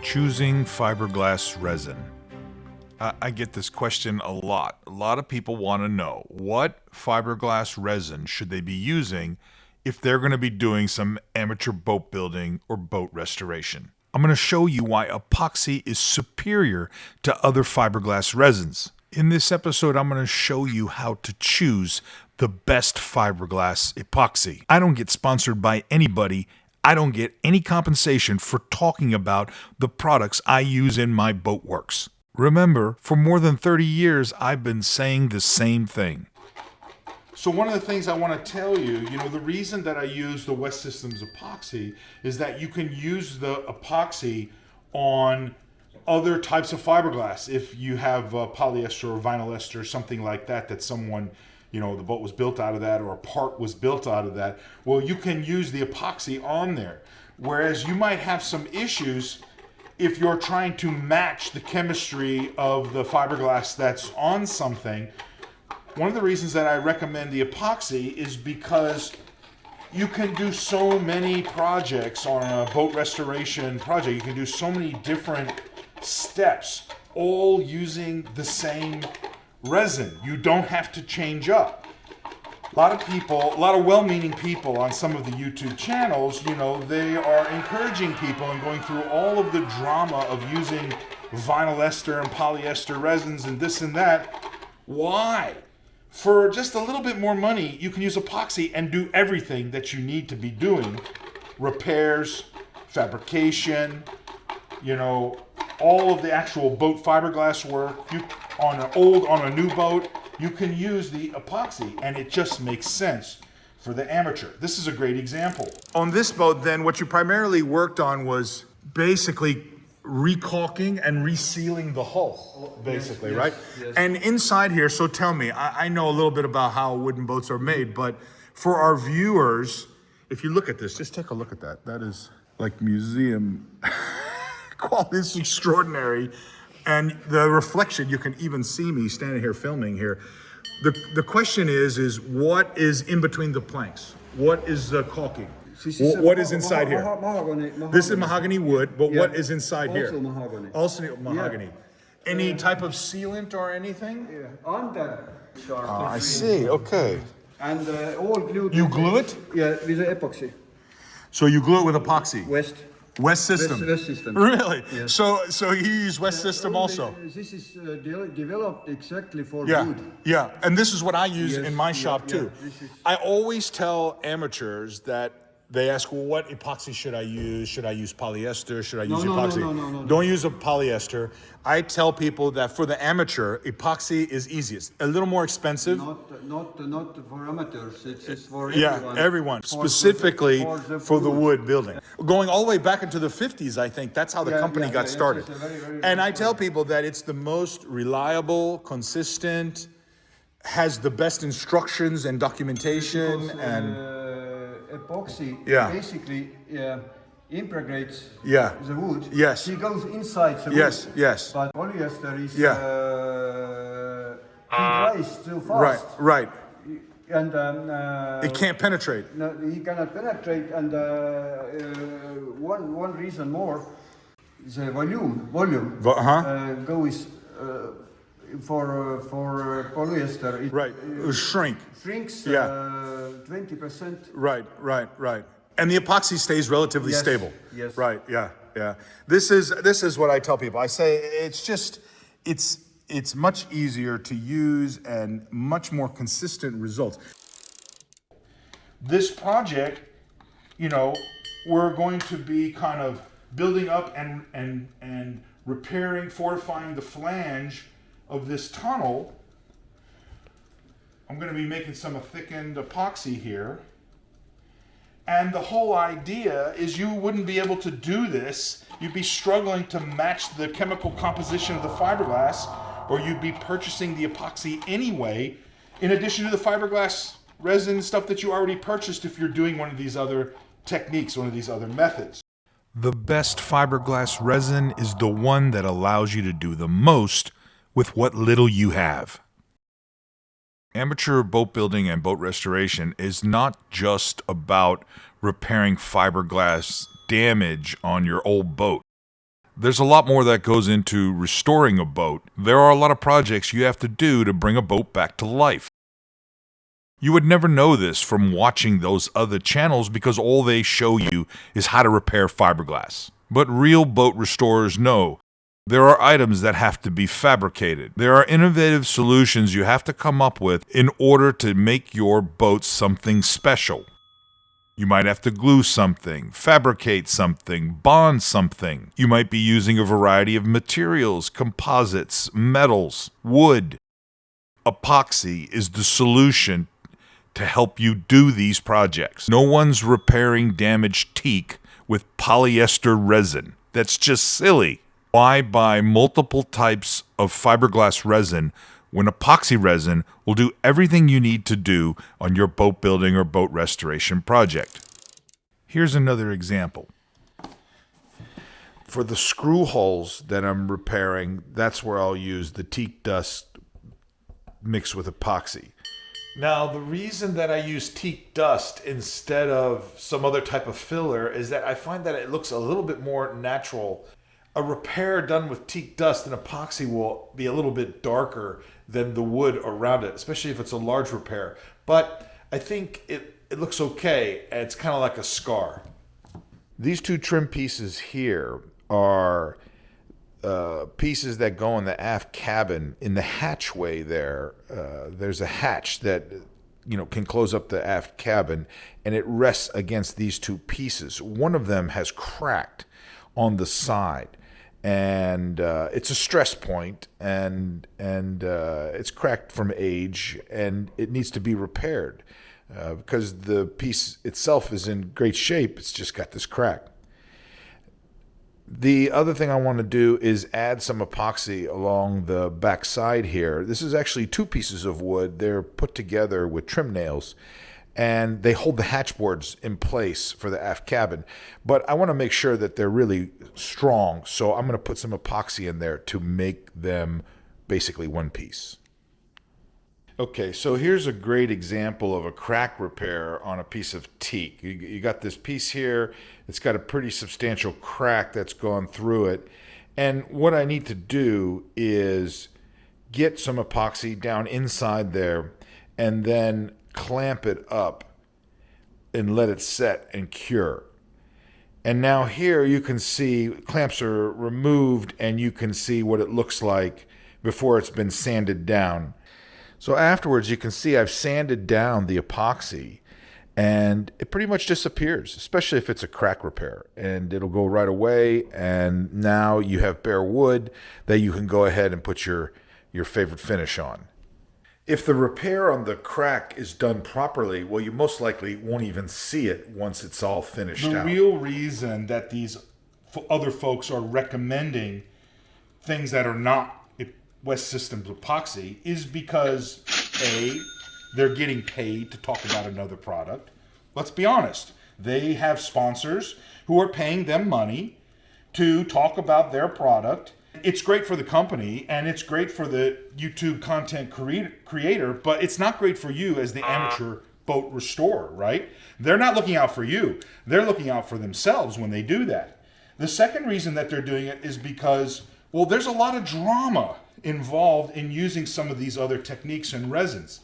Choosing fiberglass resin. I get this question a lot. A lot of people want to know what fiberglass resin should they be using if they're going to be doing some amateur boat building or boat restoration. I'm going to show you why epoxy is superior to other fiberglass resins. In this episode, I'm going to show you how to choose the best fiberglass epoxy. I don't get sponsored by anybody. I don't get any compensation for talking about the products I use in my boat works. Remember, for more than 30 years, I've been saying the same thing. So one of the things I want to tell you, the reason that I use the West Systems epoxy is that you can use the epoxy on other types of fiberglass. If you have polyester or vinylester, something like that, that someone, the boat was built out of that or a part was built out of that, well, you can use the epoxy on there. Whereas you might have some issues if you're trying to match the chemistry of the fiberglass that's on something. One of the reasons that I recommend the epoxy is because you can do so many projects on a boat restoration project. You can do so many different steps, all using the same resin. You don't have to change up. A lot of well-meaning people on some of the YouTube channels, they are encouraging people and going through all of the drama of using vinylester and polyester resins and this and that. Why? For just a little bit more money, you can use epoxy and do everything that you need to be doing. Repairs, fabrication, all of the actual boat fiberglass work. On a new boat, you can use the epoxy, and it just makes sense for the amateur. This is a great example. On this boat, then, what you primarily worked on was basically recaulking and resealing the hull, basically, yes, right? Yes. And inside here, so tell me, I know a little bit about how wooden boats are made, but for our viewers, if you look at this, just take a look at that. That is like museum quality. It's extraordinary. And the reflection, you can even see me standing here filming here. The question is what is in between the planks? What is the caulking? What is inside here? Mahogany. This is mahogany wood, but what is inside also here? Mahogany. Also mahogany. Yeah. Any type of sealant or anything? Yeah, under. I see, okay. And all glued. You glue it? Yeah, with the epoxy. So you glue it with epoxy? West System. West System. Really? Yes. So you use West System also? This is developed exactly for yeah, wood. Yeah, and this is what I use in my shop too. Yeah, I always tell amateurs that they ask, well, what epoxy should I use? Should I use polyester? Should I use epoxy? No. Don't use a polyester. I tell people that for the amateur, epoxy is easiest. A little more expensive. Not for amateurs. It's for everyone. Yeah, everyone. Specifically for the wood building. Going all the way back into the 50s, I think that's how the company got started. Very and I tell people that it's the most reliable, consistent, has the best instructions and documentation epoxy basically impregnates the wood. Yes. It goes inside the wood. Yes. But polyester is it dries too fast. Right. And it can't penetrate. No, he cannot penetrate. And one reason more, the volume goes for polyester. It shrinks 20%. Right. And the epoxy stays relatively stable. Yes. Right. Yeah. This is what I tell people. I say it's much easier to use and much more consistent results. This project, we're going to be kind of building up and repairing, fortifying the flange of this tunnel. I'm going to be making some thickened epoxy here. And the whole idea is you wouldn't be able to do this. You'd be struggling to match the chemical composition of the fiberglass, or you'd be purchasing the epoxy anyway, in addition to the fiberglass resin stuff that you already purchased if you're doing one of these other techniques, one of these other methods. The best fiberglass resin is the one that allows you to do the most with what little you have. Amateur boat building and boat restoration is not just about repairing fiberglass damage on your old boat. There's a lot more that goes into restoring a boat. There are a lot of projects you have to do to bring a boat back to life. You would never know this from watching those other channels because all they show you is how to repair fiberglass. But real boat restorers know there are items that have to be fabricated. There are innovative solutions you have to come up with in order to make your boat something special. You might have to glue something, fabricate something, bond something. You might be using a variety of materials, composites, metals, wood. Epoxy is the solution to help you do these projects. No one's repairing damaged teak with polyester resin. That's just silly. Why buy multiple types of fiberglass resin when epoxy resin will do everything you need to do on your boat building or boat restoration project? Here's another example. For the screw holes that I'm repairing, that's where I'll use the teak dust mixed with epoxy. Now, the reason that I use teak dust instead of some other type of filler is that I find that it looks a little bit more natural. A repair done with teak dust and epoxy will be a little bit darker than the wood around it, especially if it's a large repair. But I think it looks okay. It's kind of like a scar. These two trim pieces here are pieces that go in the aft cabin. In the hatchway there's a hatch that can close up the aft cabin, and it rests against these two pieces. One of them has cracked on the side, and it's a stress point, and it's cracked from age, and it needs to be repaired because the piece itself is in great shape. It's just got this crack. The other thing I want to do is add some epoxy along the back side here. This is actually two pieces of wood. They're put together with trim nails, and they hold the hatch boards in place for the aft cabin. But I want to make sure that they're really strong, so I'm going to put some epoxy in there to make them basically one piece. Okay, so here's a great example of a crack repair on a piece of teak. You got this piece here. It's got a pretty substantial crack that's gone through it. And what I need to do is get some epoxy down inside there and then clamp it up and let it set and cure. And now here you can see clamps are removed, and you can see what it looks like before it's been sanded down. So afterwards, you can see I've sanded down the epoxy, and it pretty much disappears, especially if it's a crack repair, and it'll go right away. And now you have bare wood that you can go ahead and put your favorite finish on. If the repair on the crack is done properly, well, you most likely won't even see it once it's all finished out. The real reason that these other folks are recommending things that are not West Systems epoxy is because A, they're getting paid to talk about another product. Let's be honest. They have sponsors who are paying them money to talk about their product. It's great for the company, and it's great for the YouTube content creator, but it's not great for you as the amateur boat restorer, right? They're not looking out for you. They're looking out for themselves when they do that. The second reason that they're doing it is because, well, there's a lot of drama involved in using some of these other techniques and resins.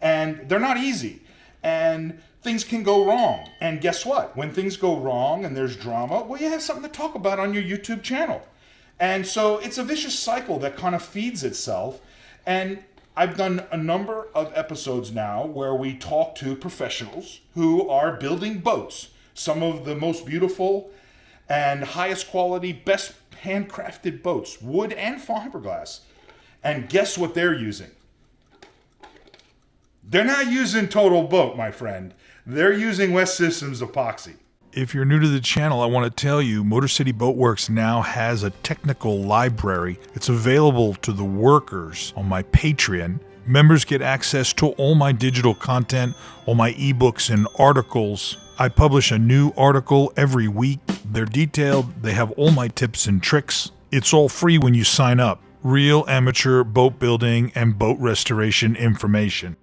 And they're not easy. And things can go wrong. And guess what? When things go wrong and there's drama, well, you have something to talk about on your YouTube channel. And so it's a vicious cycle that kind of feeds itself. And I've done a number of episodes now where we talk to professionals who are building boats. Some of the most beautiful and highest quality, best handcrafted boats, wood and fiberglass. And guess what they're using? They're not using Total Boat, my friend. They're using West Systems epoxy. If you're new to the channel, I want to tell you Motor City Boat Works now has a technical library. It's available to the workers on my Patreon. Members get access to all my digital content, all my ebooks and articles. I publish a new article every week. They're detailed. They have all my tips and tricks. It's all free when you sign up. Real amateur boat building and boat restoration information.